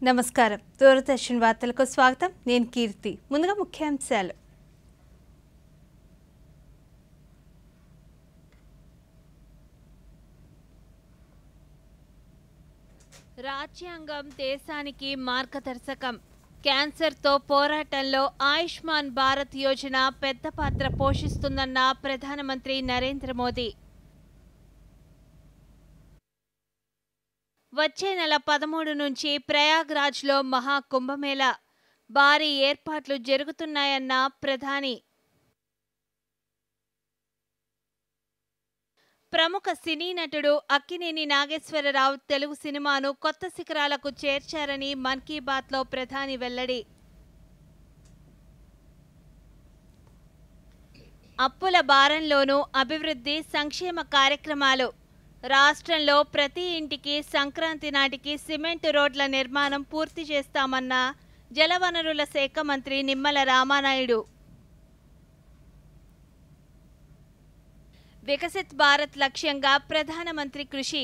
నమస్కారం. దూరదర్శన్ వార్తలకు స్వాగతం. నేను కీర్తి. ముందుగా ముఖ్యాంశాలు. రాజ్యాంగం దేశానికి మార్గదర్శకం. క్యాన్సర్తో పోరాటంలో ఆయుష్మాన్ భారత్ యోజన పెద్ద పాత్ర పోషిస్తుందన్న ప్రధానమంత్రి నరేంద్ర మోదీ. వచ్చే నెల 13 నుంచి ప్రయాగ్రాజ్లో మహా కుంభమేళా భారీ ఏర్పాట్లు జరుగుతున్నాయన్న ప్రధాని. ప్రముఖ సినీ నటుడు అక్కినేని నాగేశ్వరరావు తెలుగు సినిమాను కొత్త శిఖరాలకు చేర్చారని మన్ కీ బాత్లో ప్రధాని వెల్లడి. అప్పుల భారంలోనూ అభివృద్ధి సంక్షేమ కార్యక్రమాలు. రాష్ట్రంలో ప్రతి ఇంటికి సంక్రాంతి నాటికి సిమెంట్ రోడ్ల నిర్మాణం పూర్తి చేస్తామన్న జలవనరుల శాఖ మంత్రి నిమ్మల రామానాయుడు. వికసిత్ భారత్ లక్ష్యంగా ప్రధానమంత్రి కృషి.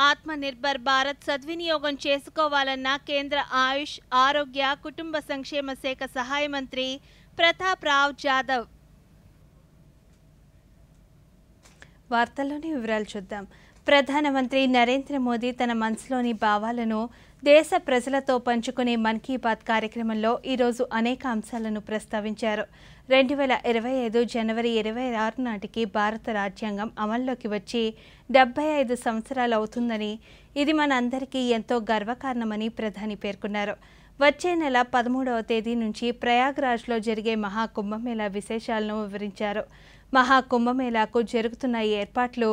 ఆత్మ నిర్భర్ భారత్ సద్వినియోగం చేసుకోవాలన్న కేంద్ర ఆయుష్, ఆరోగ్య, కుటుంబ సంక్షేమ శాఖ సహాయ మంత్రి ప్రతాప్ రావ్ జాదవ్. వార్తల్లోని వివరాలు చూద్దాం. ప్రధానమంత్రి నరేంద్ర మోదీ తన మనసులోని భావాలను దేశ ప్రజలతో పంచుకునే మన్ కీ బాత్ కార్యక్రమంలో ఈరోజు అనేక అంశాలను ప్రస్తావించారు. 2025 జనవరి 26 నాటికి భారత రాజ్యాంగం అమల్లోకి వచ్చి 75 సంవత్సరాలు అవుతుందని, ఇది మన అందరికీ ఎంతో గర్వకారణమని ప్రధాని పేర్కొన్నారు. వచ్చే నెల 13వ తేదీ నుంచి ప్రయాగ్రాజ్లో జరిగే మహాకుంభమేళా విశేషాలను వివరించారు. మహాకుంభమేళాకు జరుగుతున్న ఏర్పాట్లు,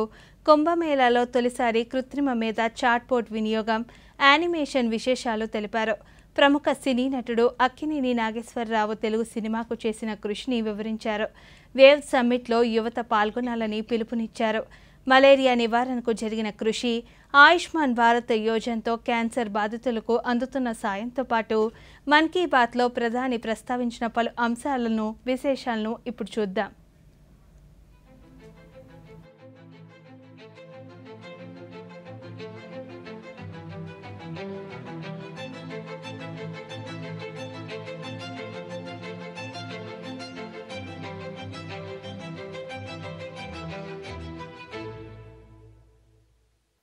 కుంభమేళాలో తొలిసారి కృత్రిమ మేధ చాట్బోట్ వినియోగం, యానిమేషన్ విశేషాలు తెలిపారు. ప్రముఖ సినీ నటుడు అక్కినేని నాగేశ్వరరావు తెలుగు సినిమాకు చేసిన కృషిని వివరించారు. వేవ్ సమ్మిట్లో యువత పాల్గొనాలని పిలుపునిచ్చారు. మలేరియా నివారణకు జరిగిన కృషి, ఆయుష్మాన్ భారత్ యోజనతో క్యాన్సర్ బాధితులకు అందుతున్న సాయంతో పాటు మన్ కీ బాత్లో ప్రధాని ప్రస్తావించిన పలు అంశాలను, విశేషాలను ఇప్పుడు చూద్దాం.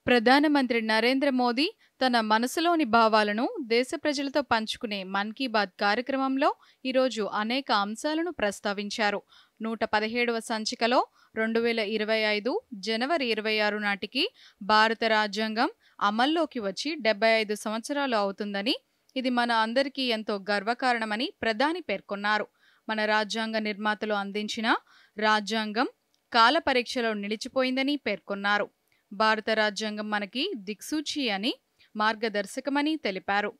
ప్రధానమంత్రి నరేంద్ర మోదీ తన మనసులోని భావాలను దేశ ప్రజలతో పంచుకునే మన్ కీ బాత్ కార్యక్రమంలో ఈరోజు అనేక అంశాలను ప్రస్తావించారు. 117వ సంచికలో 2025 జనవరి 26 నాటికి భారత రాజ్యాంగం అమల్లోకి వచ్చి 75 సంవత్సరాలు అవుతుందని, ఇది మన అందరికీ ఎంతో గర్వకారణమని ప్రధాని పేర్కొన్నారు. మన రాజ్యాంగ నిర్మాతలు అందించిన రాజ్యాంగం కాల పరీక్షలో నిలిచిపోయిందని పేర్కొన్నారు. భారత రాజ్యాంగం మనకి దిక్సూచి అని, మార్గదర్శకమని తెలిపారు.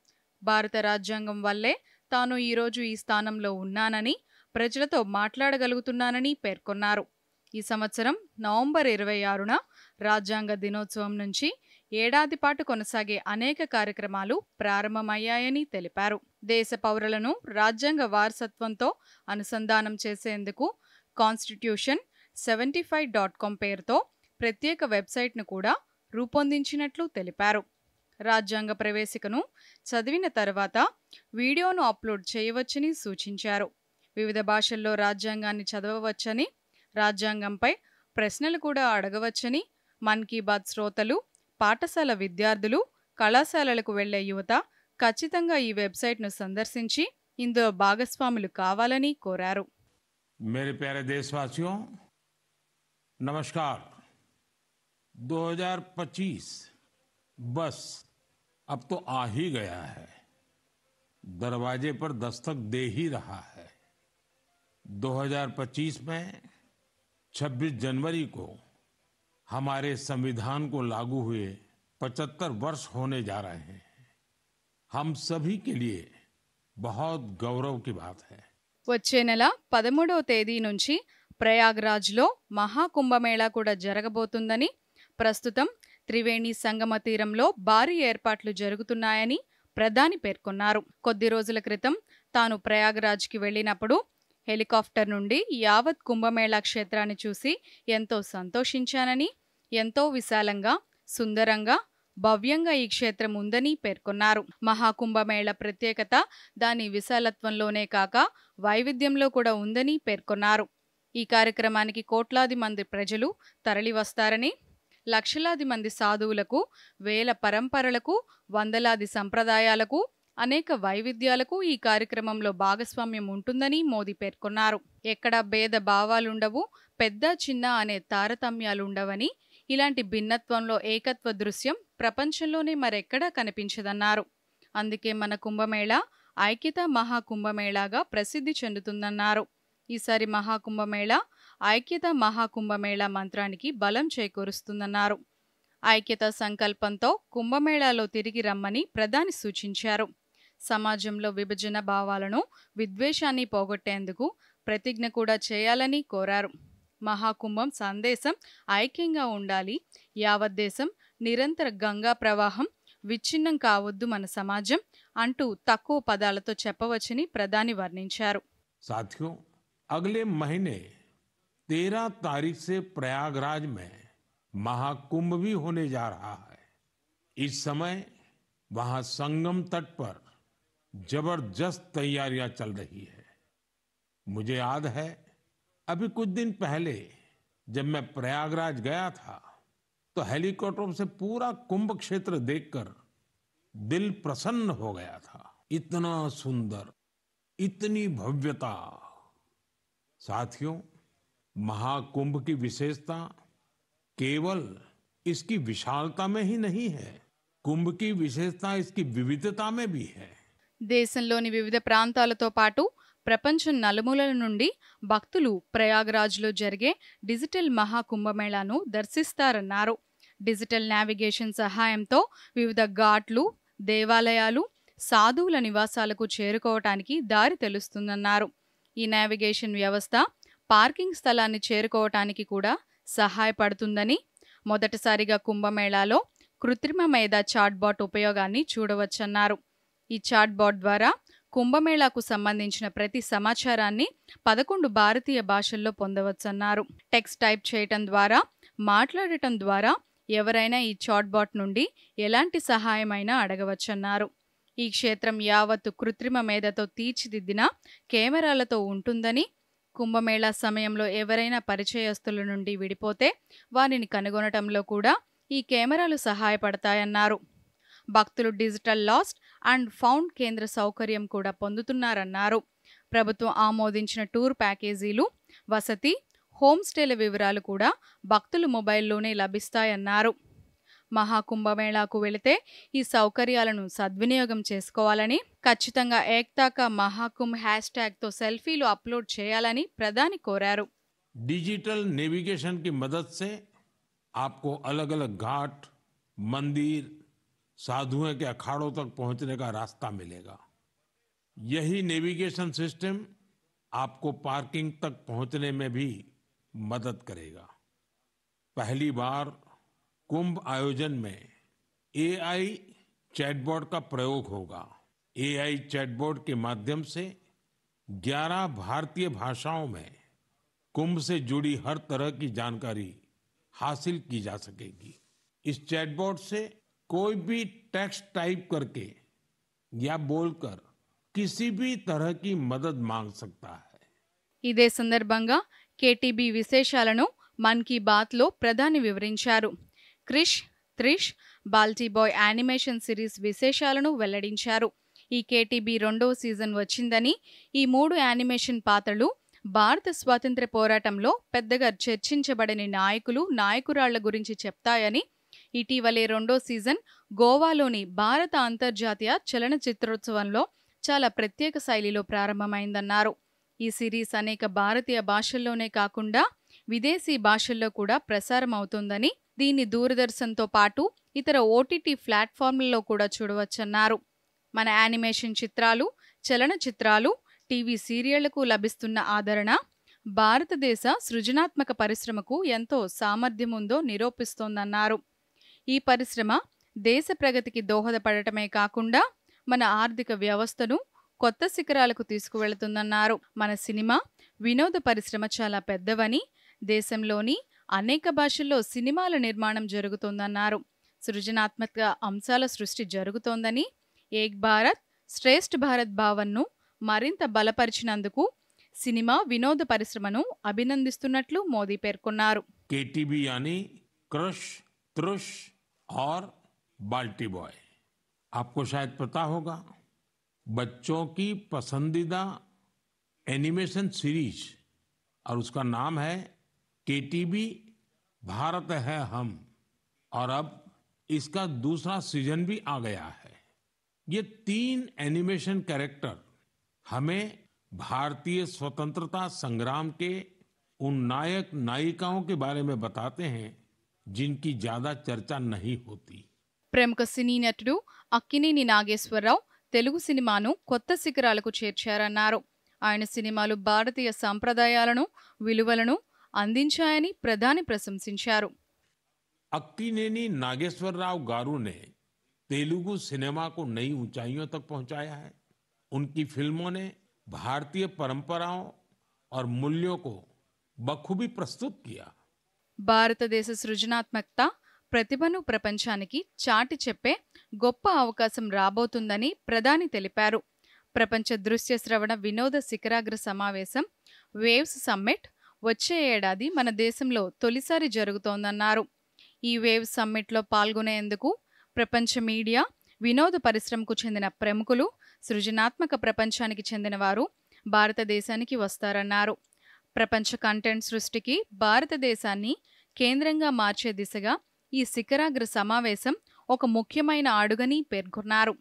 భారత రాజ్యాంగం వల్లే తాను ఈరోజు ఈ స్థానంలో ఉన్నానని, ప్రజలతో మాట్లాడగలుగుతున్నానని పేర్కొన్నారు. ఈ సంవత్సరం నవంబర్ 26న రాజ్యాంగ దినోత్సవం నుంచి ఏడాది పాటు కొనసాగే అనేక కార్యక్రమాలు ప్రారంభమయ్యాయని తెలిపారు. దేశ పౌరులను రాజ్యాంగ వారసత్వంతో అనుసంధానం చేసేందుకు కాన్స్టిట్యూషన్ 75.com పేరుతో ప్రత్యేక వెబ్సైట్ను కూడా రూపొందించినట్లు తెలిపారు. రాజ్యాంగ ప్రవేశికను చదివిన తర్వాత వీడియోను అప్లోడ్ చేయవచ్చని సూచించారు. వివిధ భాషల్లో రాజ్యాంగాన్ని చదవవచ్చని, రాజ్యాంగంపై ప్రశ్నలు కూడా అడగవచ్చని మన్ కీ బాత్ శ్రోతలు, పాఠశాల విద్యార్థులు, కళాశాలలకు వెళ్లే యువత ఖచ్చితంగా ఈ వెబ్సైట్ను సందర్శించి ఇందులో భాగస్వాములు కావాలని కోరారు. मेरे प्यारे देशवासियों, नमस्कार। 2025 बस अब तो आ ही गया है, दरवाजे पर दस्तक दे ही रहा है। 2025 में 26 जनवरी को हमारे संविधान को लागू हुए 75 वर्ष होने जा रहे हैं। हम सभी के लिए बहुत गौरव की बात है। వచ్చే నెల 13వ తేదీ నుంచి ప్రయాగ్రాజ్లో మహాకుంభమేళా కూడా జరగబోతుందని, ప్రస్తుతం త్రివేణి సంగమ తీరంలో భారీ ఏర్పాట్లు జరుగుతున్నాయని ప్రధాని పేర్కొన్నారు. కొద్ది రోజుల క్రితం తాను ప్రయాగ్రాజ్కి వెళ్లినప్పుడు హెలికాప్టర్ నుండి యావత్ కుంభమేళా క్షేత్రాన్ని చూసి ఎంతో సంతోషించానని, ఎంతో విశాలంగా, సుందరంగా, భవ్యంగా ఈ క్షేత్రం ఉందని పేర్కొన్నారు. మహాకుంభమేళ ప్రత్యేకత దాని విశాలత్వంలోనే కాక వైవిధ్యంలో కూడా ఉందని పేర్కొన్నారు. ఈ కార్యక్రమానికి కోట్లాది మంది ప్రజలు తరలివస్తారని, లక్షలాది మంది సాధువులకు, వేల పరంపరలకు, వందలాది సంప్రదాయాలకు, అనేక వైవిధ్యాలకు ఈ కార్యక్రమంలో భాగస్వామ్యం ఉంటుందని మోదీ పేర్కొన్నారు. ఎక్కడా భేద భావాలుండవు, పెద్ద చిన్న అనే తారతమ్యాలుండవని, ఇలాంటి భిన్నత్వంలో ఏకత్వ దృశ్యం ప్రపంచంలోనే మరెక్కడా కనిపించదన్నారు. అందుకే మన కుంభమేళా ఐక్యత మహాకుంభమేళాగా ప్రసిద్ధి చెందుతుందన్నారు. ఈసారి మహాకుంభమేళా ఐక్యత మహాకుంభమేళా మంత్రానికి బలం చేకూరుస్తుందన్నారు. ఐక్యత సంకల్పంతో కుంభమేళాలో తిరిగి రమ్మని ప్రధాని సూచించారు. సమాజంలో విభజన భావాలను, విద్వేషాన్ని పోగొట్టేందుకు ప్రతిజ్ఞ కూడా చేయాలని కోరారు. మహాకుంభం సందేశం ఐక్యంగా ఉండాలి, యావత్ దేశం నిరంతర గంగా ప్రవాహం, విచ్ఛిన్నం కావద్దు మన సమాజం అంటూ తక్కువ పదాలతో చెప్పవచ్చని ప్రధాని వర్ణించారు. साथियों, अगले महीने 13 तारीख से प्रयागराज में महाकुंभ भी होने जा रहा है। इस समय वहां संगम तट पर जबरदस्त तैयारियां चल रही है। मुझे याद है, अभी कुछ दिन पहले जब मैं प्रयागराज गया था तो हेलीकॉप्टर से पूरा कुंभ क्षेत्र देखकर दिल प्रसन्न हो गया था। इतना सुंदर, इतनी भव्यता। साथियों, महाकुंभ की विशेषता केवल इसकी विशालता में ही नहीं है, कुंभ की विशेषता इसकी विविधता में भी है। దేశంలోని వివిధ ప్రాంతాలతో పాటు ప్రపంచం నలుమూలల నుండి భక్తులు ప్రయాగ్రాజ్లో జరిగే డిజిటల్ మహాకుంభమేళాను దర్శిస్తారన్నారు. డిజిటల్ నావిగేషన్ సహాయంతో వివిధ ఘాట్లు, దేవాలయాలు, సాధువుల నివాసాలకు చేరుకోవటానికి దారి తెలుస్తుందన్నారు. ఈ నావిగేషన్ వ్యవస్థ పార్కింగ్ స్థలాన్ని చేరుకోవటానికి కూడా సహాయపడుతుందని, మొదటిసారిగా కుంభమేళాలో కృత్రిమ మేధ చాట్బాట్ ఉపయోగాన్ని చూడవచ్చన్నారు. ఈ చాట్బాట్ ద్వారా కుంభమేళాకు సంబంధించిన ప్రతి సమాచారాన్ని 11 భారతీయ భాషల్లో పొందవచ్చన్నారు. టెక్స్ట్ టైప్ చేయటం ద్వారా, మాట్లాడటం ద్వారా ఎవరైనా ఈ చాట్బాట్ నుండి ఎలాంటి సహాయమైనా అడగవచ్చన్నారు. ఈ క్షేత్రం యావత్తు కృత్రిమ మేధతో తీర్చిదిద్దిన కెమెరాలతో ఉంటుందని, కుంభమేళా సమయంలో ఎవరైనా పరిచయస్తుల నుండి విడిపోతే వారిని కనుగొనటంలో కూడా ఈ కెమెరాలు సహాయపడతాయన్నారు. భక్తులు డిజిటల్ లాస్ట్ అండ్ ఫౌండ్ కేంద్ర సౌకర్యం కూడా పొందుతున్నారన్నారు. ప్రభుత్వం ఆమోదించిన టూర్ ప్యాకేజీలు, వసతి, హోమ్ స్టేల వివరాలు కూడా భక్తుల మొబైల్లోనే లభిస్తాయన్నారు. మహాకుంభమేళాకు వెళితే ఈ సౌకర్యాలను సద్వినియోగం చేసుకోవాలని, ఖచ్చితంగా ఏక్తా కా మహాకుంభ్ హ్యాష్ట్యాగ్తో సెల్ఫీలు అప్లోడ్ చేయాలని ప్రధాని కోరారు. डिजिटल नेविगेशन की मदद से आपको अलग अलग घाट, मंदिर, साधुओं के अखाड़ों तक पहुंचने का रास्ता मिलेगा। यही नेविगेशन सिस्टम आपको पार्किंग तक पहुंचने में भी मदद करेगा। पहली बार कुंभ आयोजन में एआई चैटबॉट का प्रयोग होगा। एआई चैटबॉट के माध्यम से 11 भारतीय भाषाओं में कुंभ से जुड़ी हर तरह की जानकारी हासिल की जा सकेगी। इस चैटबॉट से कोई भी टेक्स्ट टाइप करके या बोलकर किसी भी तरह की मदद मांग सकता है। ఇదే సందర్భంగా కేటీబీ విశేషాలను మన్ కీ బాత్లో ప్రధాని వివరించారు. Krish, Trisha, Balti bye animation series విశేషాలను వెల్లడించారు. ఈ కేటీబీ 2వ సీజన్ వచ్చిందని, ఈ 3 యానిమేషన్ పాత్రలు భారత స్వాతంత్ర్య పోరాటంలో పెద్దగా చర్చించబడని నాయకులు, నాయకురాళ్ల గురించి చెప్తాయని, ఇటీవలే 2వ సీజన్ గోవాలోని భారత అంతర్జాతీయ చలనచిత్రోత్సవంలో చాలా ప్రత్యేక శైలిలో ప్రారంభమైందన్నారు. ఈ సిరీస్ అనేక భారతీయ భాషల్లోనే కాకుండా విదేశీ భాషల్లో కూడా ప్రసారం అవుతుందని, దీన్ని దూరదర్శన్తో పాటు ఇతర ఓటీటీ ప్లాట్ఫామ్లలో కూడా చూడవచ్చన్నారు. మన యానిమేషన్ చిత్రాలు, చలనచిత్రాలు, టీవీ సీరియళ్లకు లభిస్తున్న ఆదరణ భారతదేశ సృజనాత్మక పరిశ్రమకు ఎంతో సామర్థ్యం ఉందో నిరూపిస్తోందన్నారు. ఈ పరిశ్రమ దేశ ప్రగతికి దోహదపడటమే కాకుండా మన ఆర్థిక వ్యవస్థను కొత్త శిఖరాలకు తీసుకువెళుతుందన్నారు. మన సినిమా, వినోద పరిశ్రమ చాలా పెద్దవని, దేశంలోని అనేక భాషల్లో సినిమాల నిర్మాణం జరుగుతోందన్నారు. సృజనాత్మక అంశాల సృష్టి జరుగుతోందని, ఏక్ భారత్ శ్రేష్ఠ భారత్ భావన్ను మరింత బలపరిచినందుకు సినిమా వినోద పరిశ్రమను అభినందిస్తున్నట్లు మోదీ పేర్కొన్నారు. केटीबी यानी क्रश, त्रुश और बाल्टी बॉय। आपको शायद पता होगा, बच्चों की पसंदीदा एनिमेशन सीरीज और उसका नाम है केटीबी भारत है हम, और अब इसका दूसरा सीजन भी आ गया है। ये 3 एनिमेशन कैरेक्टर हमें भारतीय स्वतंत्रता संग्राम के उन नायक नायिकाओं के बारे में बताते हैं जिनकी ज्यादा चर्चा नहीं होती। ప్రముఖ సినీ నటుడు అక్కినేని నాగేశ్వరరావు తెలుగు సినిమాను కొత్త శిఖరాలకు చేర్చారన్నారు. ఆయన సినిమాలు భారతీయ సంప్రదాయాలను, విలువలను అందించాయని ప్రధాని ప్రశంసించారు. अक्कीनेनी नागेश्वर राव गारू ने तेलुगु सिनेमा को नई ऊंचाइयों तक पहुंचाया है। उनकी फिल्मों ने भारतीय परंपराओं और मूल्यों को बखूबी प्रस्तुत किया। భారతదేశ సృజనాత్మకత, ప్రతిభను ప్రపంచానికి చాటి చెప్పే గొప్ప అవకాశం రాబోతుందని ప్రధాని తెలిపారు. ప్రపంచ దృశ్య శ్రవణ వినోద శిఖరాగ్ర సమావేశం వేవ్స్ సమ్మిట్ వచ్చే ఏడాది మన దేశంలో తొలిసారి జరుగుతోందన్నారు. ఈ వేవ్ సమ్మిట్లో పాల్గొనేందుకు ప్రపంచ మీడియా, వినోద పరిశ్రమకు చెందిన ప్రముఖులు, సృజనాత్మక ప్రపంచానికి చెందిన వారు భారతదేశానికి వస్తారన్నారు. ప్రపంచ కంటెంట్ సృష్టికి భారతదేశాన్ని కేంద్రంగా మార్చే దిశగా ఈ శిఖరాగ్ర సమావేశం ఒక ముఖ్యమైన అడుగని పేర్కొన్నారు.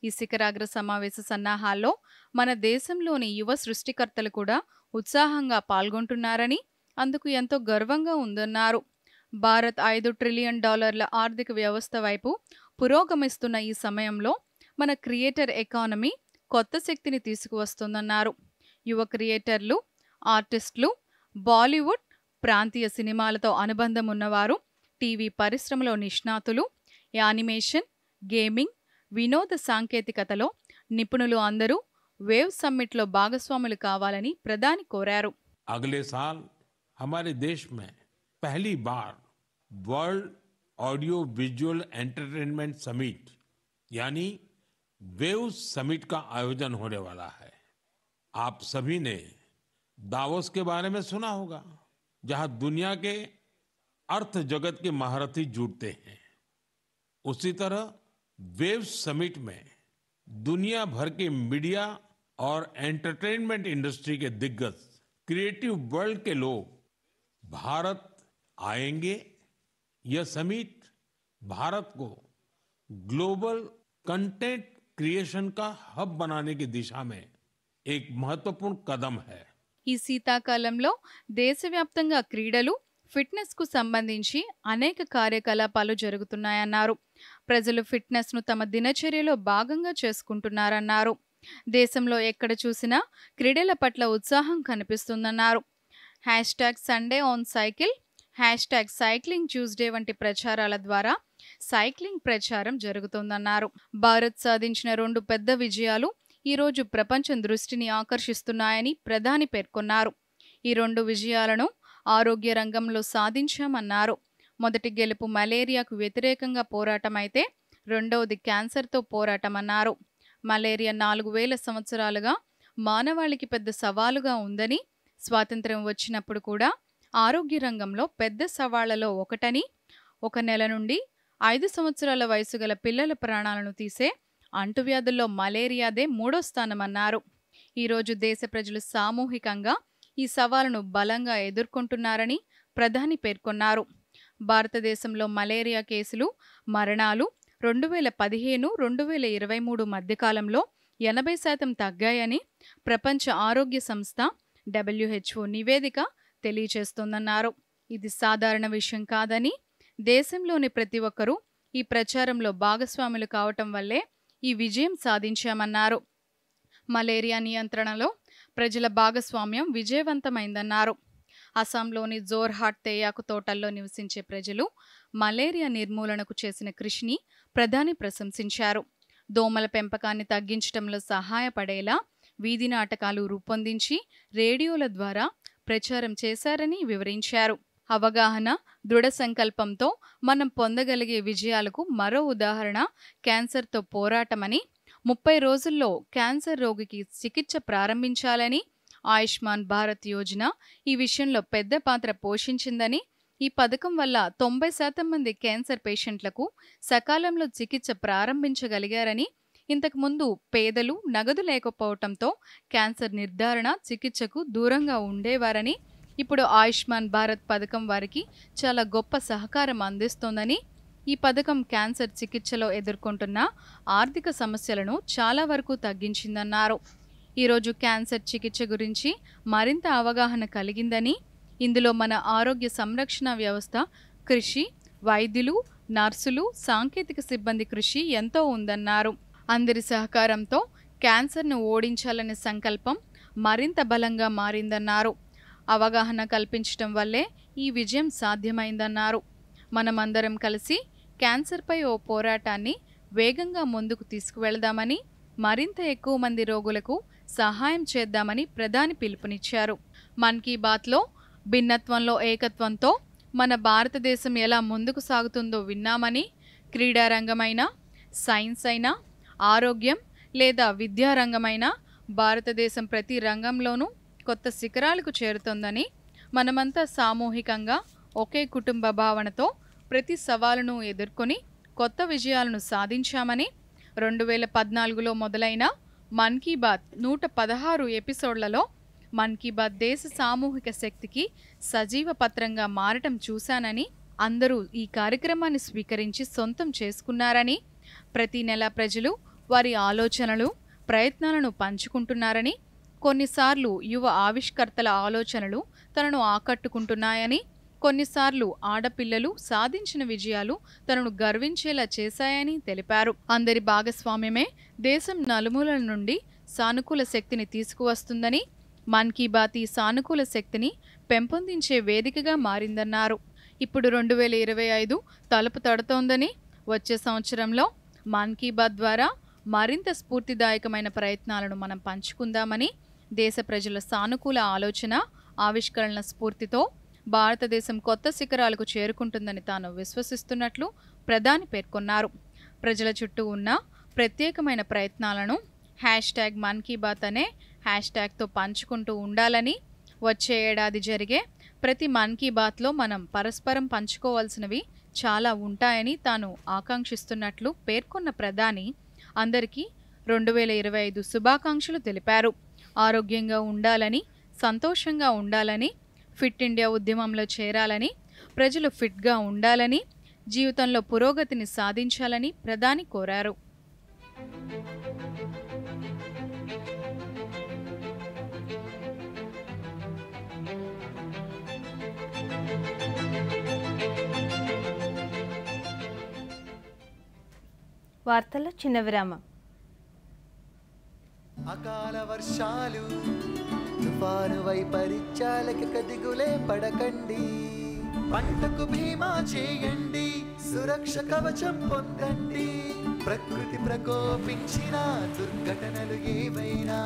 ఈ శిఖరాగ్ర సమావేశ సన్నాహాల్లో మన దేశంలోని యువ సృష్టికర్తలు కూడా ఉత్సాహంగా పాల్గొంటున్నారని, అందుకు ఎంతో గర్వంగా ఉందన్నారు. భారత్ $5 ట్రిలియన్ ఆర్థిక వ్యవస్థ వైపు పురోగమిస్తున్న ఈ సమయంలో మన క్రియేటర్ ఎకానమీ కొత్త శక్తిని తీసుకువస్తుందన్నారు. యువ క్రియేటర్లు, ఆర్టిస్టులు, బాలీవుడ్, ప్రాంతీయ సినిమాలతో అనుబంధం ఉన్నవారు, టీవీ పరిశ్రమలో నిష్ణాతులు, యానిమేషన్, గేమింగ్, వినోద సాంకేతికతలో నిపుణులు అందరూ వేవ్ సమ్మిట్లో భాగస్వాములు కావాలని ప్రధాని కోరారు. अगले साल हमारे देश में पहली बार world audio visual entertainment summit यानी वेव समिट का आयोजन होने वाला है। आप सभी ने दावोस के बारे में सुना होगा, जहां दुनिया के अर्थ जगत के महारथी जुटते हैं। उसी तरह वेव समिट में दुनिया भर के मीडिया और एंटरटेनमेंट इंडस्ट्री के दिग्गज, क्रिएटिव वर्ल्ड के लोग भारत आएंगे। यह समिट भारत को ग्लोबल कंटेंट क्रिएशन का हब बनाने की दिशा में एक महत्वपूर्ण कदम है। ఈ శీతాకాలంలో దేశవ్యాప్తంగా క్రీడలు, ఫిట్నెస్కు సంబంధించి అనేక కార్యకలాపాలు జరుగుతున్నాయన్నారు. ప్రజలు ఫిట్నెస్ను తమ దినచర్యలో భాగంగా చేసుకుంటున్నారన్నారు. దేశంలో ఎక్కడ చూసినా క్రీడల పట్ల ఉత్సాహం కనిపిస్తుందన్నారు. #Sunday on cycle, #cycling Tuesday వంటి ప్రచారాల ద్వారా సైక్లింగ్ ప్రచారం జరుగుతోందన్నారు. భారత్ సాధించిన 2 పెద్ద విజయాలు ఈరోజు ప్రపంచం దృష్టిని ఆకర్షిస్తున్నాయని ప్రధాని పేర్కొన్నారు. ఈ 2 విజయాలను ఆరోగ్య రంగంలో సాధించామన్నారు. మొదటి గెలుపు మలేరియాకు వ్యతిరేకంగా పోరాటమైతే రెండవది క్యాన్సర్తో పోరాటమన్నారు. మలేరియా 4000 సంవత్సరాలుగా మానవాళికి పెద్ద సవాలుగా ఉందని, స్వాతంత్ర్యం వచ్చినప్పుడు కూడా ఆరోగ్య రంగంలో పెద్ద సవాళ్లలో ఒకటని, 1 నెల నుండి 5 సంవత్సరాల వయసు గల పిల్లల ప్రాణాలను తీసే అంటువ్యాధుల్లో మలేరియాదే 3వ స్థానమన్నారు. ఈరోజు దేశ ప్రజలు సామూహికంగా ఈ సవాలును బలంగా ఎదుర్కొంటున్నారని ప్రధాని పేర్కొన్నారు. భారతదేశంలో మలేరియా కేసులు, మరణాలు 2015-2023 మధ్యకాలంలో 80% తగ్గాయని ప్రపంచ ఆరోగ్య సంస్థ WHO నివేదిక తెలియచేస్తోందన్నారు. ఇది సాధారణ విషయం కాదని, దేశంలోని ప్రతి ఒక్కరూ ఈ ప్రచారంలో భాగస్వాములు కావటం వల్లే ఈ విజయం సాధించామన్నారు. మలేరియా నియంత్రణలో ప్రజల భాగస్వామ్యం విజయవంతమైందన్నారు. అస్సాంలోని జోర్హాట్ తేయాకు తోటల్లో నివసించే ప్రజలు మలేరియా నిర్మూలనకు చేసిన కృషిని ప్రధాని ప్రశంసించారు. దోమల పెంపకాన్ని తగ్గించడంలో సహాయపడేలా వీధి నాటకాలు రూపొందించి రేడియోల ద్వారా ప్రచారం చేశారని వివరించారు. అవగాహన, దృఢ సంకల్పంతో మనం పొందగలిగే విజయాలకు మరో ఉదాహరణ క్యాన్సర్తో పోరాటమని, 30 రోజుల్లో క్యాన్సర్ రోగికి చికిత్స ప్రారంభించాలని ఆయుష్మాన్ భారత్ యోజన ఈ విషయంలో పెద్ద పాత్ర పోషించిందని, ఈ పథకం వల్ల 90% మంది క్యాన్సర్ పేషెంట్లకు సకాలంలో చికిత్స ప్రారంభించగలిగారని, ఇంతకుముందు పేదలు నగదు లేకపోవటంతో క్యాన్సర్ నిర్ధారణ, చికిత్సకు దూరంగా ఉండేవారని, ఇప్పుడు ఆయుష్మాన్ భారత్ పథకం వారికి చాలా గొప్ప సహకారం అందిస్తోందని, ఈ పథకం క్యాన్సర్ చికిత్సలో ఎదుర్కొంటున్న ఆర్థిక సమస్యలను చాలా వరకు తగ్గించిందన్నారు. ఈరోజు క్యాన్సర్ చికిత్స గురించి మరింత అవగాహన కలిగిందని, ఇందులో మన ఆరోగ్య సంరక్షణ వ్యవస్థ కృషి, వైద్యులు, నర్సులు, సాంకేతిక సిబ్బంది కృషి ఎంతో ఉందన్నారు. అందరి సహకారంతో క్యాన్సర్ను ఓడించాలనే సంకల్పం మరింత బలంగా మారిందన్నారు. అవగాహన కల్పించడం వల్లే ఈ విజయం సాధ్యమైందన్నారు. మనమందరం కలిసి క్యాన్సర్పై ఓ పోరాటాన్ని వేగంగా ముందుకు తీసుకువెళదామని, మరింత ఎక్కువ మంది రోగులకు సహాయం చేద్దామని ప్రధాని పిలుపునిచ్చారు. మన్ కీ బాత్లో భిన్నత్వంలో ఏకత్వంతో మన భారతదేశం ఎలా ముందుకు సాగుతుందో విన్నామని, క్రీడారంగమైనా, సైన్స్ అయినా, ఆరోగ్యం లేదా విద్యారంగమైనా భారతదేశం ప్రతి రంగంలోనూ కొత్త శిఖరాలకు చేరుతోందని, మనమంతా సామూహికంగా ఒకే కుటుంబ భావనతో ప్రతి సవాలును ఎదుర్కొని కొత్త విజయాలను సాధించామని, 2014లో మొదలైన మన్ కీ బాత్ 116 ఎపిసోడ్లలో మన్ కీ బాత్ దేశ సామూహిక శక్తికి సజీవ పత్రంగా మారటం చూశానని, అందరూ ఈ కార్యక్రమాన్ని స్వీకరించి సొంతం చేసుకున్నారని, ప్రతి నెల ప్రజలు వారి ఆలోచనలు, ప్రయత్నాలను పంచుకుంటున్నారని, కొన్నిసార్లు యువ ఆవిష్కర్తల ఆలోచనలు తనను ఆకట్టుకుంటున్నాయని, కొన్నిసార్లు ఆడపిల్లలు సాధించిన విజయాలు తనను గర్వించేలా చేశాయని తెలిపారు. అందరి భాగస్వామ్యమే దేశం నలుమూలల నుండి సానుకూల శక్తిని తీసుకువస్తుందని, మన్ కీ బాత్ ఈ సానుకూల శక్తిని పెంపొందించే వేదికగా మారిందన్నారు. ఇప్పుడు 2025 తలుపు తడుతోందని, వచ్చే సంవత్సరంలో మన్ కీ బాత్ ద్వారా మరింత స్ఫూర్తిదాయకమైన ప్రయత్నాలను మనం పంచుకుందామని, దేశ ప్రజల సానుకూల ఆలోచన, ఆవిష్కరణల స్ఫూర్తితో భారతదేశం కొత్త శిఖరాలకు చేరుకుంటుందని తాను విశ్వసిస్తున్నట్లు ప్రధాని పేర్కొన్నారు. ప్రజల చుట్టూ ఉన్న ప్రత్యేకమైన ప్రయత్నాలను #మన్ కీ బాత్ అనే హ్యాష్ట్యాగ్తో పంచుకుంటూ ఉండాలని, వచ్చే ఏడాది జరిగే ప్రతి మన్ కీ బాత్లో మనం పరస్పరం పంచుకోవాల్సినవి చాలా ఉంటాయని తాను ఆకాంక్షిస్తున్నట్లు పేర్కొన్న ప్రధాని అందరికీ 2025 శుభాకాంక్షలు తెలిపారు. ఆరోగ్యంగా ఉండాలని, సంతోషంగా ఉండాలని, ఫిట్ ఇండియా ఉద్యమంలో చేరాలని, ప్రజలు ఫిట్గా ఉండాలని, జీవితంలో పురోగతిని సాధించాలని ప్రధాని కోరారు. వార్తల్లో చిన్న విరామం. అకాల వర్షాలు, తుఫాను వైపరీత్యాలకి కదిగులే పడకండి. పంటకు బీమా చేయండి, సురక్ష కవచం పొందండి. ప్రకృతి ప్రకోపించిన దుర్ఘటనలు ఏవైనా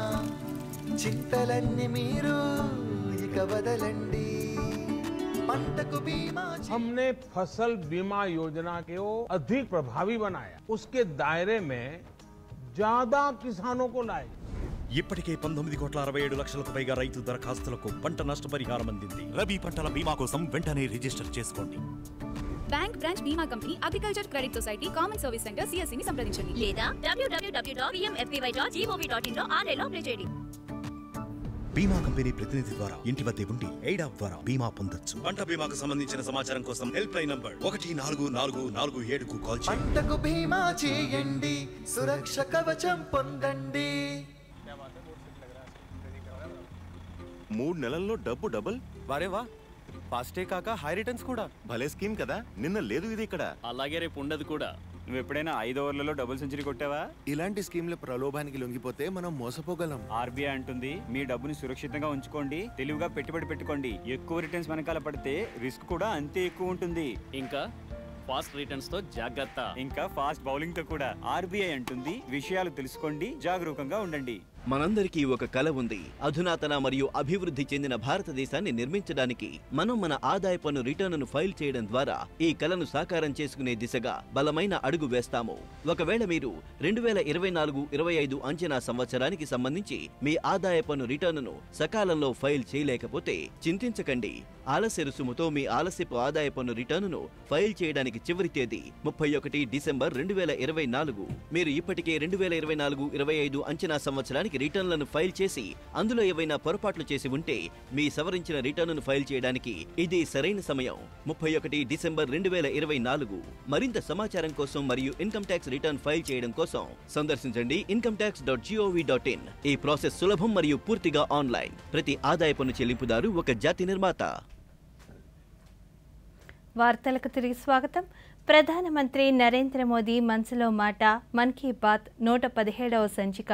చింతలన్నీ మీరు ఇక వదలండి. పంటకు బీమా हमने फसल बीमा योजना को अधिक प्रभावी बनाया, उसके दायरे में ज्यादा किसानों को लाए. ఇప్పటికే 19,67,00,000లకు పైగా రైతు దరఖాస్తులకు పంట నష్టపరిహారం అందింది. రబీ పంటల బీమా కోసం వెంటనే రిజిస్టర్ చేసుకోండి. బ్యాంక్, బ్రాంచ్ బీమా company, agriculture credit society, common service centre CSC ని సంప్రదించండి లేదా www.pmfpy.gov.in లో ఆన్లైన్ లో అప్లై చేయండి. బీమా కంపెనీ ప్రతినిధి ద్వారా ఇంటి వద్ద ఉండి ఎయిడాప్ ద్వారా బీమా పొందొచ్చు. పంట బీమాకు సంబంధించిన సమాచారం కోసం హెల్ప్ లైన్ నంబర్ 144447కు కాల్ చేయండి. పంటకు బీమా చేయండి, సురక్ష కవచం పొందండి. 3 నెలల్లో డబ్బు డబుల్. వారే వా, ఫాస్టే కాక హై రిటర్న్స్ కూడా. భలే స్కీమ్ కదా, నిన్న లేదు ఇది ఇక్కడ. అలాగే రేపు ఉండదు కూడా. నువ్వు ఎప్పుడైనా 5 ఓవర్లలో డబుల్ సెంచరీ కొట్టావా? ఇలాంటి స్కీమ్ల ప్రలోభానికి లొంగిపోతే మనం మోసపోగలం. ఆర్బీఐ అంటుంది మీ డబ్బుని సురక్షితంగా ఉంచుకోండి, తెలివిగా పెట్టుబడి పెట్టుకోండి. ఎక్కువ రిటర్న్స్ వెనకాల పడితే రిస్క్ కూడా అంతే ఎక్కువ ఉంటుంది. ఇంకా ఫాస్ట్ రిటర్న్స్ తో జాగ్రత్త. ఇంకా ఫాస్ట్ బౌలింగ్ తో కూడా. ఆర్బీఐ అంటుంది విషయాలు తెలుసుకోండి, జాగరూకంగా ఉండండి. మనందరికీ ఒక కల ఉంది. అధునాతన మరియు అభివృద్ధి చెందిన భారతదేశాన్ని నిర్మించడానికి మనం మన ఆదాయ పన్ను రిటర్నును ఫైల్ చేయడం ద్వారా ఈ కలను సాకారం చేసుకునే దిశగా బలమైన అడుగు వేస్తాము. ఒకవేళ మీరు 2024-25 అంచనా సంవత్సరానికి సంబంధించి మీ ఆదాయ పన్ను రిటర్నును సకాలంలో ఫైల్ చేయలేకపోతే చింతించకండి. ఆలస్య రుసుముతో మీ ఆలస్యపు ఆదాయ పన్ను రిటర్నును ఫైల్ చేయడానికి చివరి తేదీ 31 డిసెంబర్ 2024. మీరు ఇప్పటికే 2024-25 అంచనా సంవత్సరానికి రిటర్న్లను ఫైల్ చేసి అందులో ఏవైనా పొరపాట్లు చేసి ఉంటే మీ సవరించిన రిటర్నును ఫైల్ చేయడానికి ఇది సరైన సమయం. 31 డిసెంబర్ 2024. మరింత సమాచారం కోసం మరియు ఇన్కమ్ ట్యాక్స్ రిటర్న్ ఫైల్ చేయడం కోసం సందర్శించండి incometax.gov.in. ఈ ప్రాసెస్ సులభం మరియు పూర్తిగా ఆన్లైన్. ప్రతి ఆదాయ పన్ను చెల్లింపుదారు ఒక జాతి నిర్మాత. వార్తలకు తిరిగి స్వాగతం. ప్రధానమంత్రి నరేంద్ర మోదీ మనసులో మాట మన్ కీ బాత్ 117వ సంచిక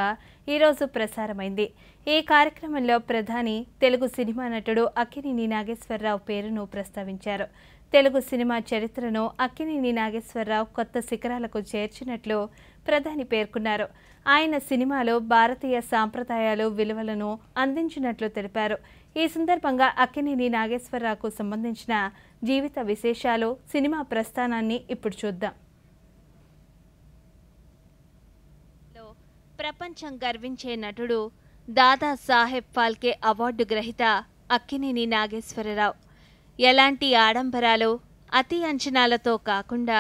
ఈరోజు ప్రసారమైంది. ఈ కార్యక్రమంలో ప్రధాని తెలుగు సినిమా నటుడు అక్కినేని నాగేశ్వరరావు పేరును ప్రస్తావించారు. తెలుగు సినిమా చరిత్రను అక్కినేని నాగేశ్వరరావు కొత్త శిఖరాలకు చేర్చినట్లు ప్రధాని పేర్కొన్నారు. ఆయన సినిమాలో భారతీయ సాంప్రదాయాలు, విలువలను అందించినట్లు తెలిపారు. ఈ సందర్భంగా అక్కినేని నాగేశ్వరరావుకు సంబంధించిన జీవిత విశేషాలు, సినిమా ప్రస్థానాన్ని ఇప్పుడు చూద్దాం. ప్రపంచం గర్వించే నటుడు, దాదా సాహెబ్ ఫాల్కే అవార్డు గ్రహీత అక్కినేని నాగేశ్వరరావు ఎలాంటి ఆడంబరాలు, అతి అంచనాలతో కాకుండా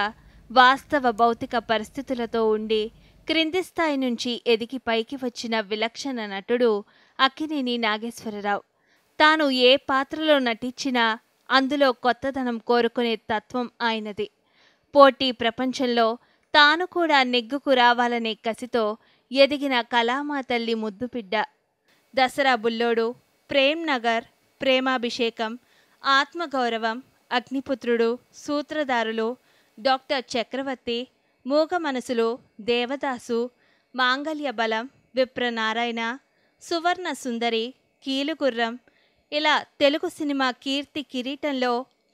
వాస్తవ భౌతిక పరిస్థితులతో ఉండి క్రింది స్థాయి నుంచి ఎదిగి పైకి వచ్చిన విలక్షణ నటుడు అక్కినేని నాగేశ్వరరావు. తాను ఏ పాత్రలో నటించినా అందులో కొత్తదనం కోరుకునే తత్వం ఆయనది. పోటీ ప్రపంచంలో తాను కూడా నెగ్గుకు రావాలనే కసితో ఎదిగిన కళామా తల్లి ముద్దుబిడ్డ. దసరా బుల్లోడు, ప్రేమ్ నగర్, ప్రేమాభిషేకం, ఆత్మగౌరవం, అగ్నిపుత్రుడు, సూత్రధారులు, డాక్టర్ చక్రవర్తి, మూగ మనసులు, దేవదాసు, మాంగళ్య బలం, విప్రనారాయణ, సువర్ణ సుందరి, కీలుగుర్రం ఇలా తెలుగు సినిమా కీర్తి కిరీటంలో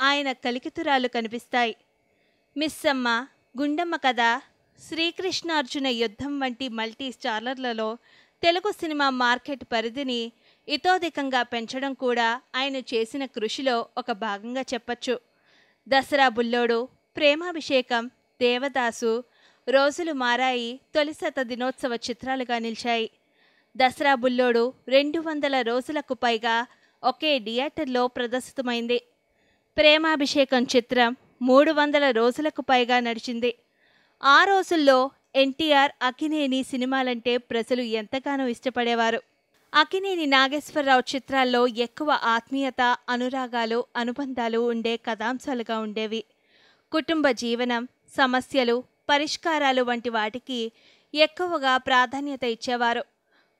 ఆయన కలికితురాలు కనిపిస్తాయి. మిస్సమ్మ, గుండమ్మ కథ, శ్రీకృష్ణార్జున యుద్ధం వంటి మల్టీ స్టారర్లలో తెలుగు సినిమా మార్కెట్ పరిధిని ఇతోధికంగా పెంచడం కూడా ఆయన చేసిన కృషిలో ఒక భాగంగా చెప్పచ్చు. దసరా బుల్లోడు, ప్రేమాభిషేకం, దేవదాసు, రోజులు మారాయి తొలి శత దినోత్సవ చిత్రాలుగా నిలిచాయి. దసరా బుల్లోడు 200 రోజులకు పైగా ఒకే థియేటర్లో ప్రదర్శితమైంది. ప్రేమాభిషేకం చిత్రం 300 రోజులకు పైగా నడిచింది. ఆ రోజుల్లో ఎన్టీఆర్, అక్కినేని సినిమాలంటే ప్రజలు ఎంతగానో ఇష్టపడేవారు. అక్కినేని నాగేశ్వరరావు చిత్రాల్లో ఎక్కువ ఆత్మీయత, అనురాగాలు, అనుబంధాలు ఉండే కథాంశాలుగా ఉండేవి. కుటుంబ జీవనం, సమస్యలు, పరిష్కారాలు వంటి వాటికి ఎక్కువగా ప్రాధాన్యత ఇచ్చేవారు.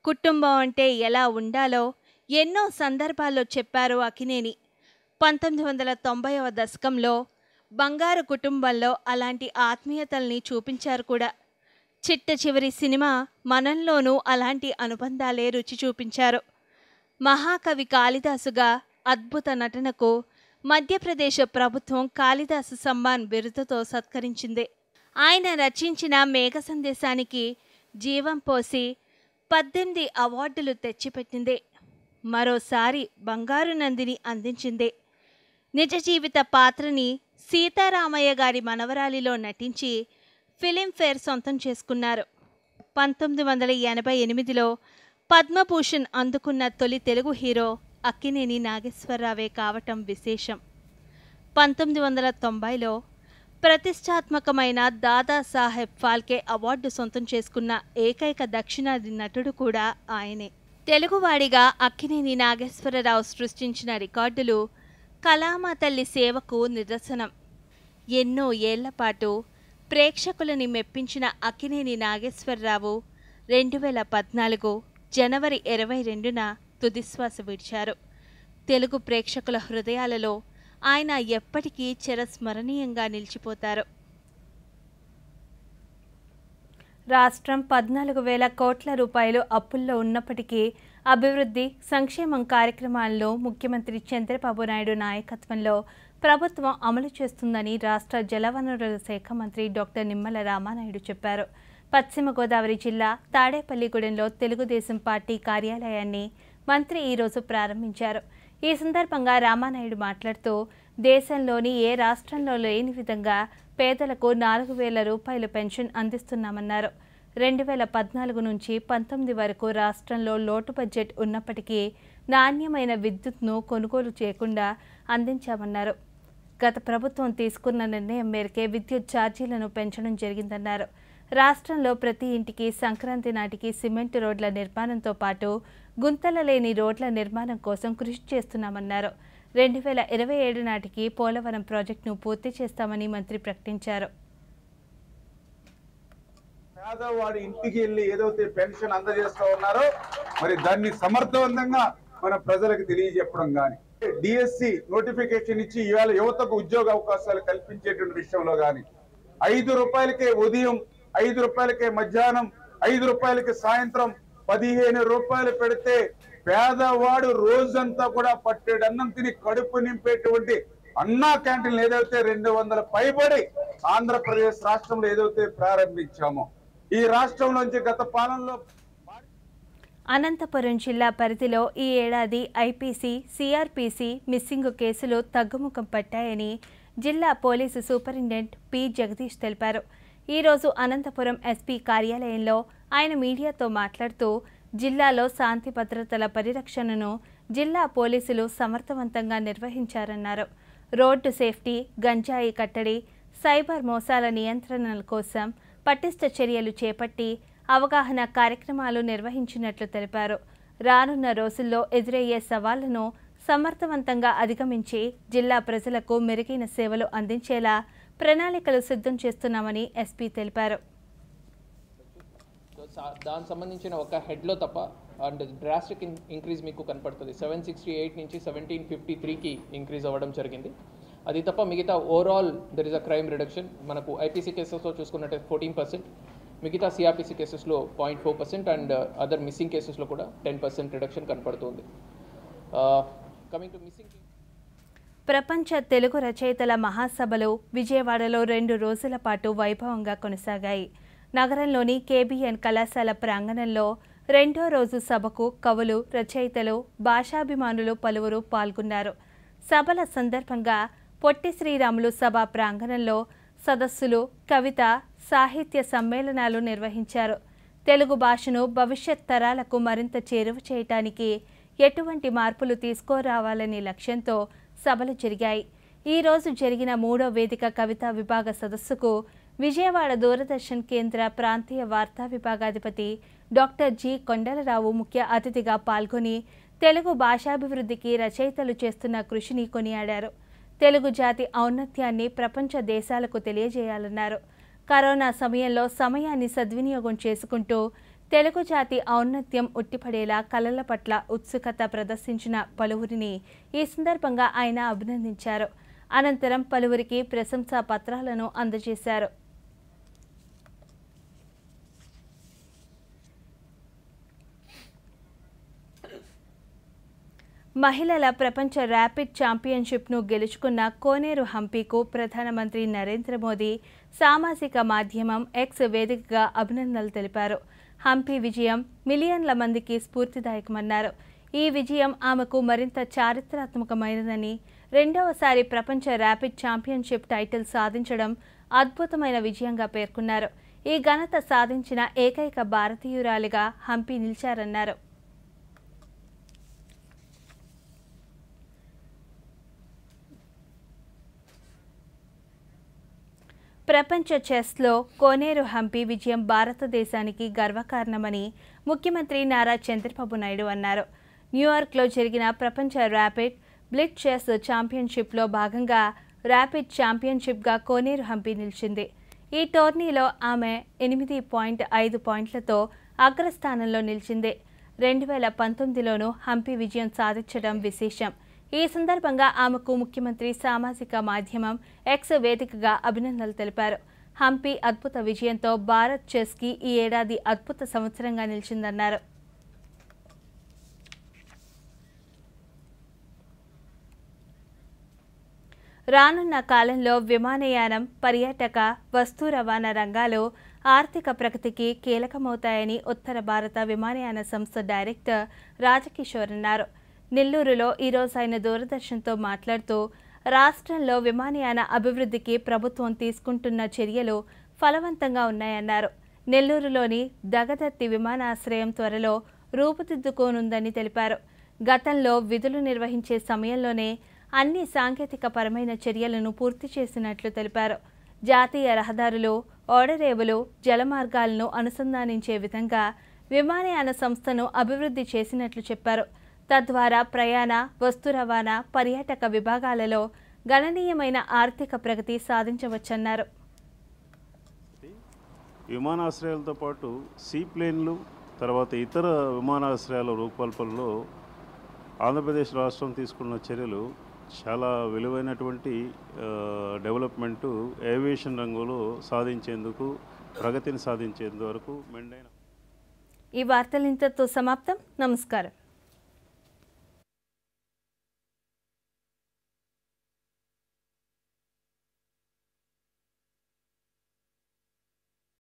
కుటుంబం అంటే ఎలా ఉండాలో ఎన్నో సందర్భాల్లో చెప్పారు అక్కినేని. 1990వ దశకంలో బంగారు కుటుంబంలో అలాంటి ఆత్మీయతల్ని చూపించారు కూడా. చిట్ట చివరి సినిమా మనంలోనూ అలాంటి అనుబంధాలే రుచి చూపించారు. మహాకవి కాళిదాసుగా అద్భుత నటనకు మధ్యప్రదేశ్ ప్రభుత్వం కాళిదాసు సమ్మాన్ బిరుదుతో సత్కరించింది. ఆయన రచించిన మేఘ సందేశానికి జీవం పోసి 18 అవార్డులు తెచ్చిపెట్టింది. మరోసారి బంగారు నందిని అందించింది. నిజ జీవిత పాత్రని సీతారామయ్య గారి మనవరాలిలో నటించి ఫిలింఫేర్ సొంతం చేసుకున్నారు. 1988లో పద్మభూషణ్ అందుకున్న తొలి తెలుగు హీరో అక్కినేని నాగేశ్వరరావే కావటం విశేషం. 1990లో ప్రతిష్టాత్మకమైన దాదా సాహెబ్ ఫాల్కే అవార్డు సొంతం చేసుకున్న ఏకైక దక్షిణాది నటుడు కూడా ఆయనే. తెలుగువాడిగా అక్కినేని నాగేశ్వరరావు సృష్టించిన రికార్డులు కళామా తల్లి సేవకు నిదర్శనం. ఎన్నో ఏళ్లపాటు ప్రేక్షకులని మెప్పించిన అక్కినేని నాగేశ్వరరావు 2014 జనవరి 22న తుదిశ్వాస విడిచారు. తెలుగు ప్రేక్షకుల హృదయాలలో ఆయన ఎప్పటికీ చిరస్మరణీయంగా నిలిచిపోతారు. రాష్ట్రం 14,000 కోట్ల రూపాయలు అప్పుల్లో ఉన్నప్పటికీ అభివృద్ధి, సంక్షేమం కార్యక్రమాల్లో ముఖ్యమంత్రి చంద్రబాబు నాయుడు నాయకత్వంలో ప్రభుత్వం అమలు చేస్తుందని రాష్ట్ర జలవనరుల శాఖ మంత్రి డాక్టర్ నిమ్మల రామానాయుడు చెప్పారు. పశ్చిమ గోదావరి జిల్లా తాడేపల్లిగూడెంలో తెలుగుదేశం పార్టీ కార్యాలయాన్ని మంత్రి ఈరోజు ప్రారంభించారు. ఈ సందర్భంగా రామానాయుడు మాట్లాడుతూ దేశంలోని ఏ రాష్ట్రంలో లేని విధంగా పేదలకు 4,000 రూపాయల పెన్షన్ అందిస్తున్నామన్నారు. 2014 నుంచి 19 వరకు రాష్ట్రంలో లోటు బడ్జెట్ ఉన్నప్పటికీ నాణ్యమైన విద్యుత్ను కొనుగోలు చేయకుండా అందించామన్నారు. గత ప్రభుత్వం తీసుకున్న నిర్ణయం మేరకే విద్యుత్ ఛార్జీలను పెంచడం జరిగిందన్నారు. రాష్ట్రంలో ప్రతి ఇంటికి సంక్రాంతి నాటికి సిమెంట్ రోడ్ల నిర్మాణంతో పాటు గుంతల లేని రోడ్ల నిర్మాణం కోసం కృషి చేస్తున్నామన్నారు. 2027 నాటికి పోలవరం ప్రాజెక్టును పూర్తి చేస్తామని మంత్రి ప్రకటించారు. పేదవాడి ఇంటికి వెళ్ళి ఏదైతే పెన్షన్ అందజేస్తూ ఉన్నారో మరి దాన్ని సమర్థవంతంగా మన ప్రజలకు తెలియజెప్పడం కానీ, డిఎస్సి నోటిఫికేషన్ ఇచ్చి ఇవాళ యువతకు ఉద్యోగ అవకాశాలు కల్పించేటువంటి విషయంలో కానీ 5 రూపాయలకే ఉదయం, 5 రూపాయలకే మధ్యాహ్నం, 5 రూపాయలకి సాయంత్రం 15 రూపాయలు పెడితే పేదవాడు రోజంతా కూడా పట్టేడు అన్నం తిని కడుపు నింపేటువంటి అన్నా క్యాంటీన్లు ఏదైతే 200 పైబడి ఆంధ్రప్రదేశ్ రాష్ట్రంలో ఏదైతే ప్రారంభించామో ఈ రాష్ట్రంలోంచి గత పాలనలో అనంతపురం జిల్లా పరిధిలో ఈ ఏడాది ఐపీసీ, సిఆర్పీసీ మిస్సింగ్ కేసులు తగ్గుముఖం పట్టాయని జిల్లా పోలీసు సూపరింటెండెంట్ పి జగదీష్ తెలిపారు. ఈరోజు అనంతపురం ఎస్పీ కార్యాలయంలో ఆయన మీడియాతో మాట్లాడుతూ జిల్లాలో శాంతి భద్రతల పరిరక్షణను జిల్లా పోలీసులు సమర్థవంతంగా నిర్వహించారన్నారు. రోడ్డు సేఫ్టీ, గంజాయి కట్టడి, సైబర్ మోసాల నియంత్రణల కోసం పటిష్ట చర్యలు చేపట్టి అవగాహన కార్యక్రమాలు నిర్వహించినట్లు తెలిపారు. రానున్న రోజుల్లో ఎదురయ్యే సవాళ్లను సమర్థవంతంగా అధిగమించి జిల్లా ప్రజలకు మెరుగైన సేవలు అందించేలా ప్రణాళికలు సిద్ధం చేస్తున్నామని ఎస్పీ తెలిపారు. దానికి సంబంధించిన ఒక హెడ్లో తప్ప అండ్ డ్రాస్టిక్ ఇంక్రీజ్ మీకు కనపడుతుంది. 768 నుంచి 1753కి ఇంక్రీజ్ అవ్వడం జరిగింది. అది తప్ప మిగతా overall there is a crime reduction. మనకు ఐపీసీ కేసెస్లో చూసుకున్నట్టే 14%, మిగతా సిఆర్పీసీ కేసెస్లో 0.4% అండ్ అదర్ మిస్సింగ్ కేసెస్లో కూడా 10% రిడక్షన్ కనపడుతుంది. కమింగ్ టు మిస్సింగ్, ప్రపంచ తెలుగు రచయితల మహాసభలు విజయవాడలో 2 రోజుల పాటు వైభవంగా కొనసాగాయి. నగరంలోని కేబీఎన్ కళాశాల ప్రాంగణంలో 2వ రోజు సభకు కవులు, రచయితలు, భాషాభిమానులు పలువురు పాల్గొన్నారు. సభల సందర్భంగా పొట్టి శ్రీరాములు సభ ప్రాంగణంలో సదస్సులు, కవిత, సాహిత్య సమ్మేళనాలు నిర్వహించారు. తెలుగు భాషను భవిష్యత్ తరాలకు మరింత చేరువ చేయటానికి ఎటువంటి మార్పులు తీసుకురావాలనే లక్ష్యంతో సభలు జరిగాయి. ఈరోజు జరిగిన 3వ వేదిక కవితా విభాగ సదస్సుకు విజయవాడ దూరదర్శన్ కేంద్ర ప్రాంతీయ వార్తా విభాగాధిపతి డాక్టర్ జి కొండలరావు ముఖ్య అతిథిగా పాల్గొని తెలుగు భాషాభివృద్ధికి రచయితలు చేస్తున్న కృషిని కొనియాడారు. తెలుగు జాతి ఔన్నత్యాన్ని ప్రపంచ దేశాలకు తెలియజేయాలన్నారు. కరోనా సమయంలో సమయాన్ని సద్వినియోగం చేసుకుంటూ తెలుగు జాతి ఔన్నత్యం ఉట్టిపడేలా కళల పట్ల ఉత్సుకత ప్రదర్శించిన పలువురిని ఈ సందర్భంగా ఆయన అభినందించారు. అనంతరం పలువురికి ప్రశంసా పత్రాలను అందజేశారు. మహిళల ప్రపంచ ర్యాపిడ్ ఛాంపియన్షిప్ను గెలుచుకున్న కోనేరు హంపీకు ప్రధానమంత్రి నరేంద్ర మోదీ సామాజిక మాధ్యమం ఎక్స్ వేదికగా అభినందనలు తెలిపారు. హంపీ విజయం మిలియన్ల మందికి స్ఫూర్తిదాయకమన్నారు. ఈ విజయం ఆమెకు మరింత చారిత్రాత్మకమైనదని, 2వసారి ప్రపంచ ర్యాపిడ్ ఛాంపియన్షిప్ టైటిల్ సాధించడం అద్భుతమైన విజయంగా పేర్కొన్నారు. ఈ ఘనత సాధించిన ఏకైక భారతీయురాలిగా హంపీ నిలిచారన్నారు. ప్రపంచ చెస్లో కోనేరు హంపీ విజయం భారతదేశానికి గర్వకారణమని ముఖ్యమంత్రి నారా చంద్రబాబు నాయుడు అన్నారు. న్యూయార్క్లో జరిగిన ప్రపంచ ర్యాపిడ్ బ్లిట్జ్ చెస్ ఛాంపియన్షిప్లో భాగంగా ర్యాపిడ్ ఛాంపియన్షిప్గా కోనేరు హంపీ నిలిచింది. ఈ టోర్నీలో ఆమె 8.5 పాయింట్లతో అగ్రస్థానంలో నిలిచింది. 2019లోనూ హంపీ విజయం సాధించడం విశేషం. ఈ సందర్భంగా ఆమెకు ముఖ్యమంత్రి సామాజిక మాధ్యమం ఎక్స్ వేదికగా అభినందనలు తెలిపారు. హంపీ అద్భుత విజయంతో భారత్ చెస్కి ఈ ఏడాది అద్భుత సంవత్సరంగా నిలిచిందన్నారు. రానున్న కాలంలో విమానయానం, పర్యాటక, వస్తు రవాణా రంగాలు ఆర్థిక ప్రగతికి కీలకమవుతాయని ఉత్తర భారత విమానయాన సంస్థ డైరెక్టర్ రాజకిషోర్ అన్నారు. నెల్లూరులో ఈరోజు ఆయన దూరదర్శన్తో మాట్లాడుతూ రాష్ట్రంలో విమానయాన అభివృద్ధికి ప్రభుత్వం తీసుకుంటున్న చర్యలు ఫలవంతంగా ఉన్నాయన్నారు. నెల్లూరులోని దగదత్తి విమానాశ్రయం త్వరలో రూపుదిద్దుకోనుందని తెలిపారు. గతంలో విధులు నిర్వహించే సమయంలోనే అన్ని సాంకేతిక పరమైన చర్యలను పూర్తి చేసినట్లు తెలిపారు. జాతీయ రహదారులు, ఓడరేవులు, జలమార్గాలను అనుసంధానించే విధంగా విమానయాన సంస్థను అభివృద్ధి చేసినట్లు చెప్పారు. తద్వారా ప్రయాణ, వస్తు రవాణా, పర్యాటక విభాగాలలో గణనీయమైన ఆర్థిక ప్రగతి సాధించవచ్చన్నారు. విమానాశ్రయాలతో పాటు సీప్లేన్లు, తర్వాత ఇతర విమానాశ్రయాల రూపకల్పనలో ఆంధ్రప్రదేశ్ రాష్ట్రం తీసుకున్న చర్యలు చాలా విలువైనటువంటి డెవలప్మెంటు ఏవియేషన్ రంగంలో సాధించేందుకు, ప్రగతిని సాధించేందుకు వరకు మెండైన. ఈ వార్తలు ఇంతతో సమాప్తం. నమస్కారం.